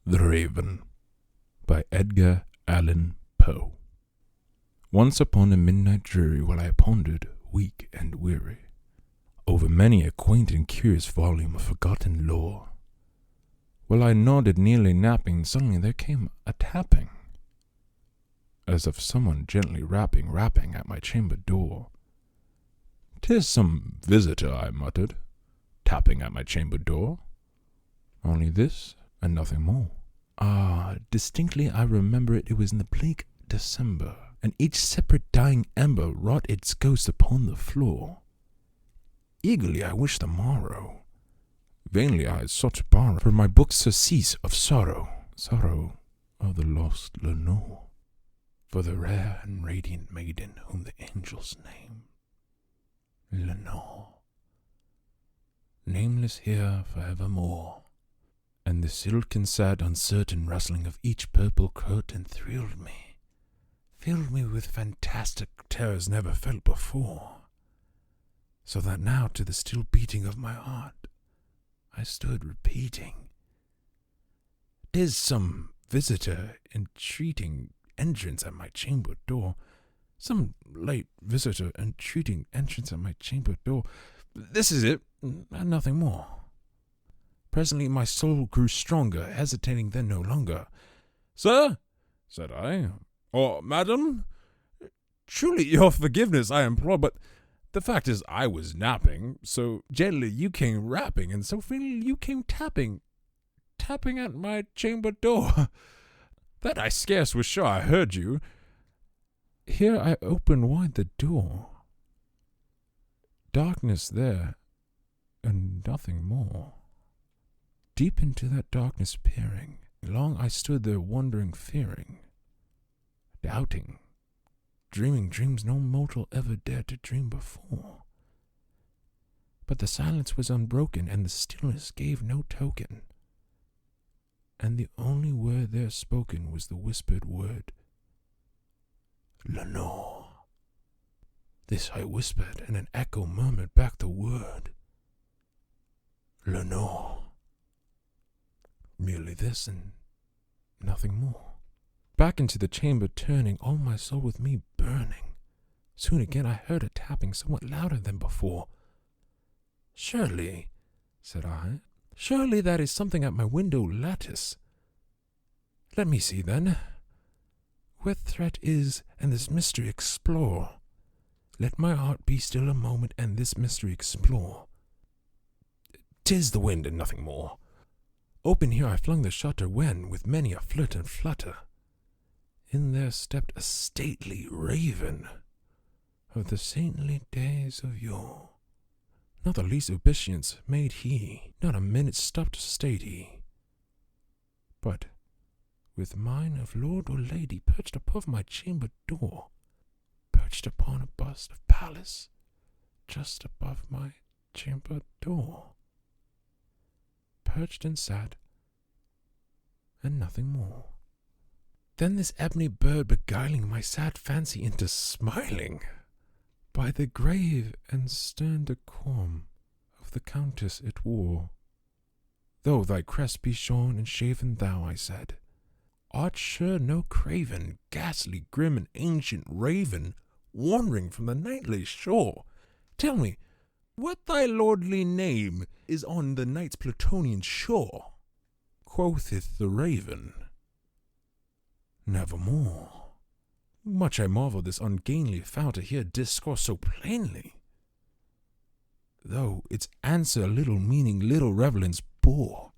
The Raven by Edgar Allan Poe. Once upon a midnight dreary, while I pondered, weak and weary, over many a quaint and curious volume of forgotten lore, while I nodded, nearly napping, suddenly there came a tapping, as of someone gently rapping at my chamber door. "'Tis some visitor," I muttered, tapping at my chamber door. Only this, and nothing more. Distinctly I remember it. It was in the bleak December, and each separate dying ember wrought its ghost upon the floor. Eagerly I wished the morrow. Vainly I had sought to borrow from my book surcease of sorrow of the lost Lenore, for the rare and radiant maiden whom the angels name Lenore, nameless here forevermore. And the silken, sad, uncertain rustling of each purple curtain thrilled me, filled me with fantastic terrors never felt before, so that now to the still beating of my heart I stood repeating, "'Tis some visitor entreating entrance at my chamber door, some late visitor entreating entrance at my chamber door. This is it, and nothing more." Presently my soul grew stronger, hesitating then no longer. "Sir," said I, "or madam, truly your forgiveness I implore, but the fact is I was napping, so gently you came rapping, and so freely you came tapping at my chamber door, that I scarce was sure I heard you." Here I opened wide the door. Darkness there, and nothing more. Deep into that darkness peering, long I stood there wondering, fearing, doubting, dreaming dreams no mortal ever dared to dream before. But the silence was unbroken, and the stillness gave no token, and the only word there spoken was the whispered word, "Lenore." This I whispered, and an echo murmured back the word, "Lenore." Merely this, and nothing more. Back into the chamber turning, all my soul with me burning. Soon again I heard a tapping somewhat louder than before. "Surely," said I, "surely that is something at my window lattice. Let me see then. Where threat is, and this mystery explore. Let my heart be still a moment, and this mystery explore. 'Tis the wind, and nothing more." Open here I flung the shutter, when, with many a flirt and flutter, in there stepped a stately raven of the saintly days of yore. Not the least obeisance made he, not a minute stopped to state he, but, with mine of lord or lady perched above my chamber door, perched upon a bust of Pallas, just above my chamber door. Perched and sat, and nothing more. Then this ebony bird beguiling my sad fancy into smiling, by the grave and stern decorum of the countess it wore. "Though thy crest be shorn and shaven, thou," I said, "art sure no craven, ghastly, grim, and ancient raven, wandering from the nightly shore. Tell me, what thy lordly name is on the night's Plutonian shore?" Quotheth the raven, "Nevermore." Much I marvel this ungainly fowl to hear discourse so plainly, though its answer little meaning, little relevance bore.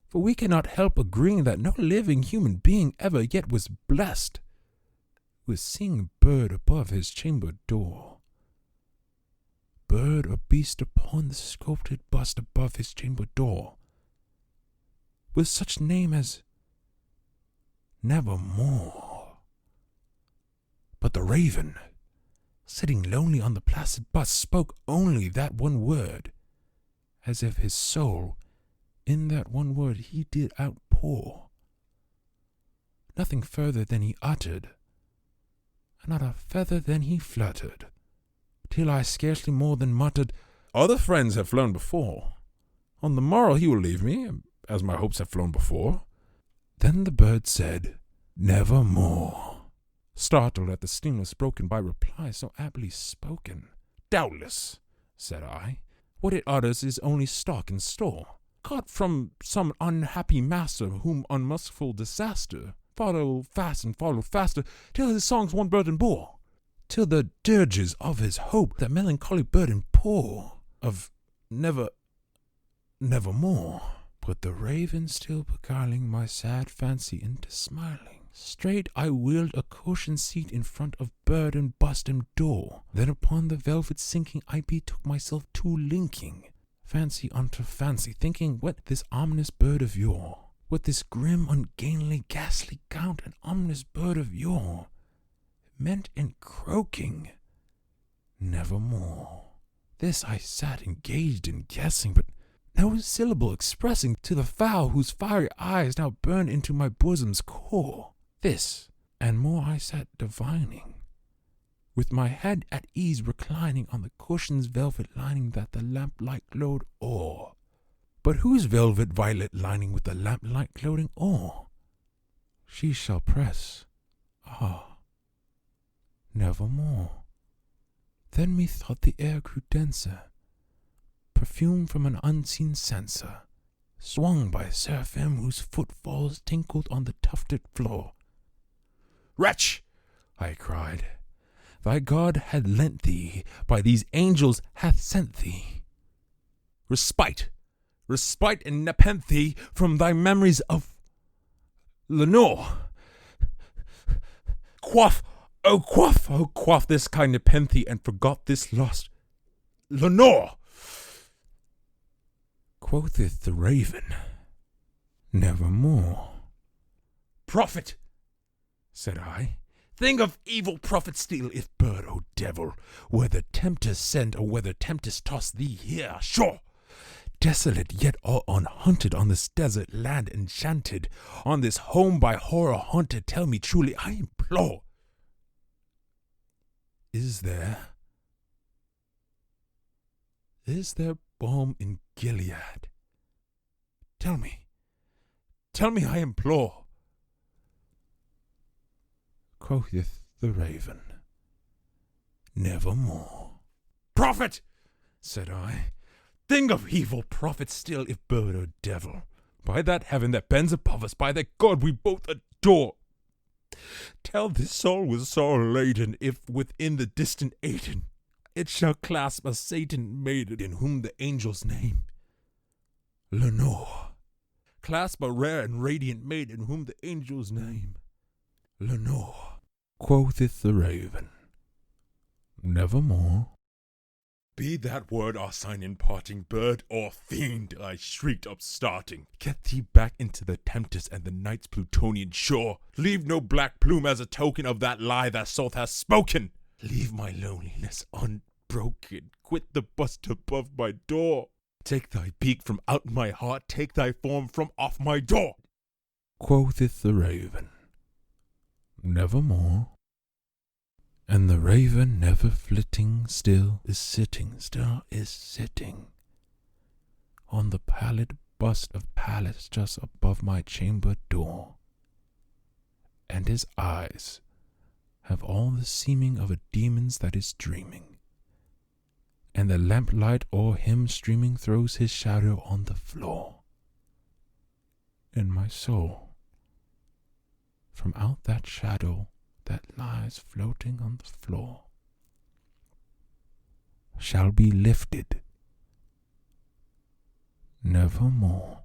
For we cannot help agreeing that no living human being ever yet was blessed with seeing a bird above his chamber door. Bird or beast upon the sculptured bust above his chamber door, with such name as Nevermore. But the raven, sitting lonely on the placid bust, spoke only that one word, as if his soul in that one word he did outpour. Nothing further than he uttered, and not a feather than he fluttered, till I scarcely more than muttered, "Other friends have flown before. On the morrow he will leave me, as my hopes have flown before. Then the bird said, nevermore, startled at the stillness broken by reply so aptly spoken. Doubtless, said I, what it utters is only stock and store, caught from some unhappy master whom unmerciful disaster followed fast and followed faster, till his songs one burden bore, till the dirges of his hope that melancholy burden pour of nevermore. But the raven still beguiling my sad fancy into smiling, straight I wheeled a cushioned seat in front of bird and bust and door. Then upon the velvet sinking I betook myself to linking fancy unto fancy, thinking what this ominous bird of yore, what this grim, ungainly, ghastly gaunt and ominous bird of yore meant in croaking nevermore. This I sat engaged in guessing, but no syllable expressing to the fowl whose fiery eyes now burned into my bosom's core. This and more I sat divining, with my head at ease reclining on the cushion's velvet lining that the lamplight glowed o'er. But whose velvet violet lining with the lamplight gloating o'er? She shall press, nevermore. Then methought the air grew denser, perfume from an unseen censer, swung by seraphim whose footfalls tinkled on the tufted floor. Wretch, I cried, thy God had lent thee, by these angels hath sent thee respite and nepenthe from thy memories of Lenore. Quaff this kind nepenthe, and forgot this lost Lenore. Quotheth the raven, nevermore. Prophet, said I, thing of evil, prophet steal, if bird or devil, whether tempter sent or whether tempest toss thee here ashore, desolate yet all unhunted, on this desert land enchanted, on this home by horror haunted, tell me truly, I implore, is there balm in Gilead? Tell me, I implore. Quoth the raven, nevermore. Prophet, said I, thing of evil, prophet still, if bird or devil, by that heaven that bends above us, by that God we both adore, tell this soul with sorrow laden, if within the distant Aden it shall clasp a Satan maiden, in whom the angels name Lenore. Clasp a rare and radiant maiden, in whom the angels name Lenore. Quotheth the raven, nevermore. Be that word our sign in parting, bird or fiend, I shrieked upstarting. Get thee back into the tempest and the night's Plutonian shore. Leave no black plume as a token of that lie that Soth hath spoken. Leave my loneliness unbroken. Quit the bust above my door. Take thy beak from out my heart. Take thy form from off my door. Quotheth the raven, nevermore. And the raven, never flitting, still is sitting on the pallid bust of Pallas just above my chamber door. And his eyes have all the seeming of a demon's that is dreaming, and the lamplight o'er him streaming throws his shadow on the floor. And my soul, from out that shadow that lies floating on the floor, shall be lifted nevermore.